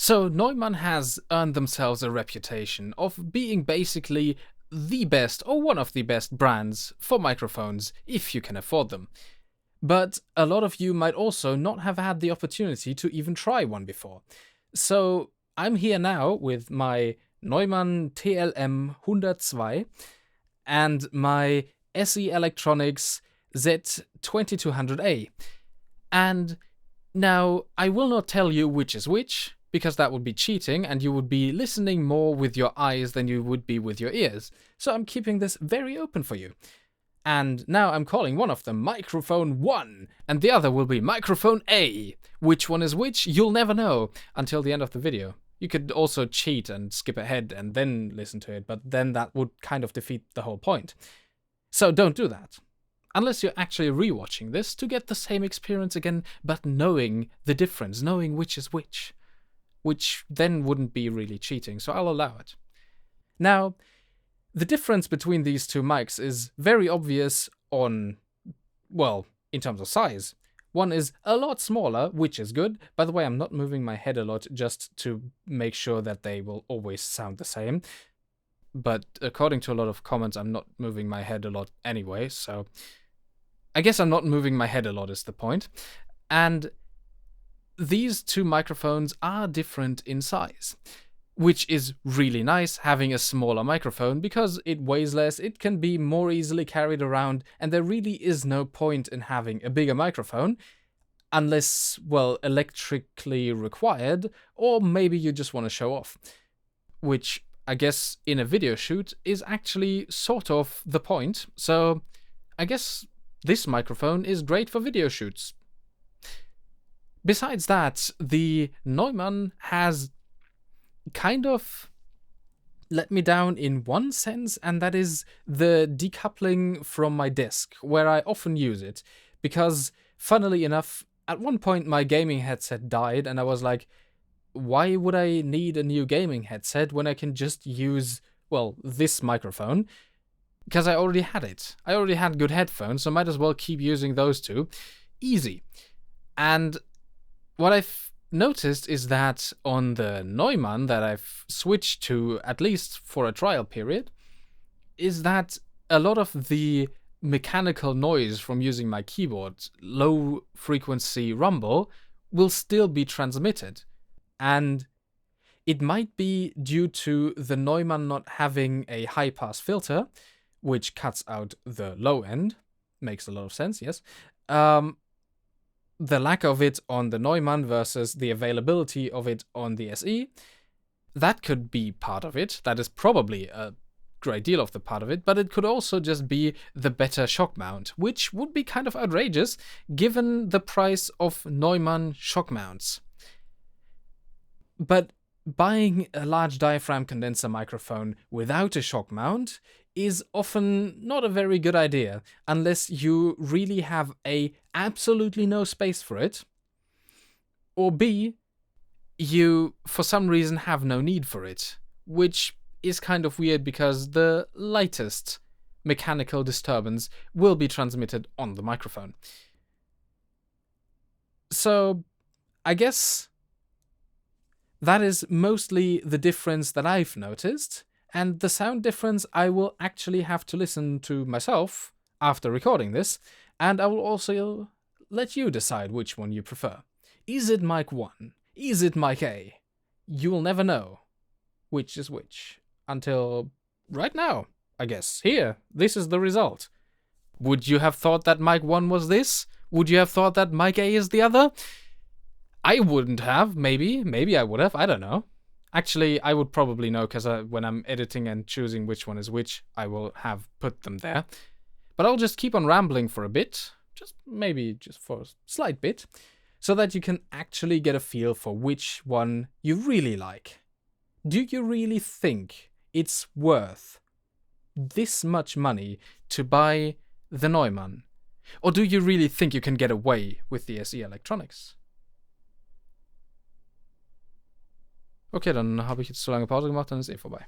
So Neumann has earned themselves a reputation of being basically the best or one of the best brands for microphones if you can afford them. But a lot of you might also not have had the opportunity to even try one before. So I'm here now with my Neumann TLM 102 and my SE Electronics Z2200A. And now I will not tell you which is which, because that would be cheating and you would be listening more with your eyes than you would be with your ears. So I'm keeping this very open for you. And now I'm calling one of them Microphone 1, and the other will be Microphone A. Which one is which, you'll never know until the end of the video. You could also cheat and skip ahead and then listen to it, but then that would kind of defeat the whole point. So don't do that. Unless you're actually rewatching this to get the same experience again, but knowing the difference, knowing which is which then wouldn't be really cheating, so I'll allow it. Now, the difference between these two mics is very obvious in terms of size. One is a lot smaller, which is good. By the way, I'm not moving my head a lot just to make sure that they will always sound the same. But according to a lot of comments, I'm not moving my head a lot anyway, so I guess I'm not moving my head a lot is the point. And these two microphones are different in size, which is really nice, having a smaller microphone, because it weighs less, it can be more easily carried around, and there really is no point in having a bigger microphone, unless, well, electrically required, or maybe you just want to show off. Which, I guess, in a video shoot is actually sort of the point, so I guess this microphone is great for video shoots. Besides that, the Neumann has kind of let me down in one sense, and that is the decoupling from my desk, where I often use it, because funnily enough, at one point my gaming headset died and I was like, why would I need a new gaming headset when I can just use, well, this microphone? Because I already had it. I already had good headphones, so might as well keep using those two. Easy. And what I've noticed is that on the Neumann that I've switched to, at least for a trial period, is that a lot of the mechanical noise from using my keyboard, low frequency rumble, will still be transmitted. And it might be due to the Neumann not having a high pass filter, which cuts out the low end. Makes a lot of sense, yes. The lack of it on the Neumann versus the availability of it on the SE, that could be part of it. That is probably a great deal of the part of it, but it could also just be the better shock mount, which would be kind of outrageous given the price of Neumann shock mounts. But buying a large diaphragm condenser microphone without a shock mount is often not a very good idea, unless you really have absolutely no space for it, or B, you for some reason have no need for it, which is kind of weird because the lightest mechanical disturbance will be transmitted on the microphone. So I guess that is mostly the difference that I've noticed. And the sound difference I will actually have to listen to myself after recording this, and I will also let you decide which one you prefer. Is it mic 1? Is it mic A? You will never know which is which until right now, I guess. Here, this is the result. Would you have thought that mic 1 was this? Would you have thought that mic A is the other? I wouldn't have, maybe. Maybe I would have, I don't know. Actually, I would probably know, because when I'm editing and choosing which one is which, I will have put them there. But I'll just keep on rambling for a bit, maybe just for a slight bit, so that you can actually get a feel for which one you really like. Do you really think it's worth this much money to buy the Neumann? Or do you really think you can get away with the SE Electronics? Okay, dann habe ich jetzt zu lange Pause gemacht, dann ist vorbei.